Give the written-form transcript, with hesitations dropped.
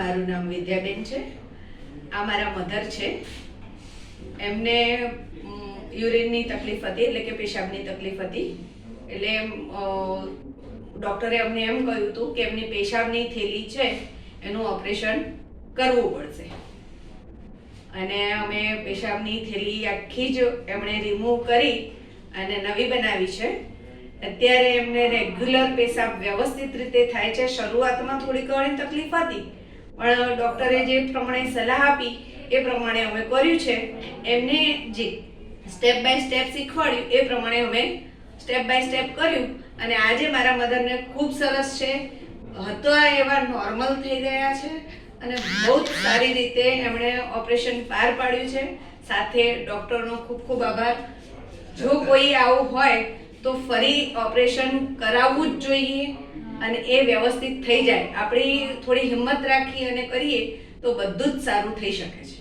મારું નામ વિદ્યાબેન છે. આ મારા મધર છે. એમને યુરિનની તકલીફ હતી, એટલે કે પેશાબની તકલીફ હતી. એટલે ડૉક્ટરે અમને એમ કહ્યું હતું કે એમની પેશાબની થેલી છે એનું ઓપરેશન કરવું પડશે. અને અમે પેશાબની થેલી આખી જ એમણે રિમૂવ કરી અને નવી બનાવી છે. અત્યારે એમને રેગ્યુલર પેશાબ વ્યવસ્થિત રીતે થાય છે. શરૂઆતમાં થોડી ઘણી તકલીફ હતી, પણ ડૉક્ટરે જે પ્રમાણે સલાહ આપી એ પ્રમાણે અમે કર્યું છે. એમને જે સ્ટેપ બાય સ્ટેપ શીખવાડ્યું એ પ્રમાણે અમે સ્ટેપ બાય સ્ટેપ કર્યું અને આજે મારા મધરને ખૂબ સરસ છે. હતા એવા નોર્મલ થઈ ગયા છે અને બહુ જ સારી રીતે એમણે ઓપરેશન પાર પાડ્યું છે. સાથે ડૉક્ટરનો ખૂબ ખૂબ આભાર. જો કોઈ આવું હોય તો ફરી ઓપરેશન કરાવવું જ જોઈએ અને એ વ્યવસ્થિત થઈ જાય. આપણી થોડી હિંમત રાખી અને કરીએ તો બધું જ સારું થઈ શકે છે.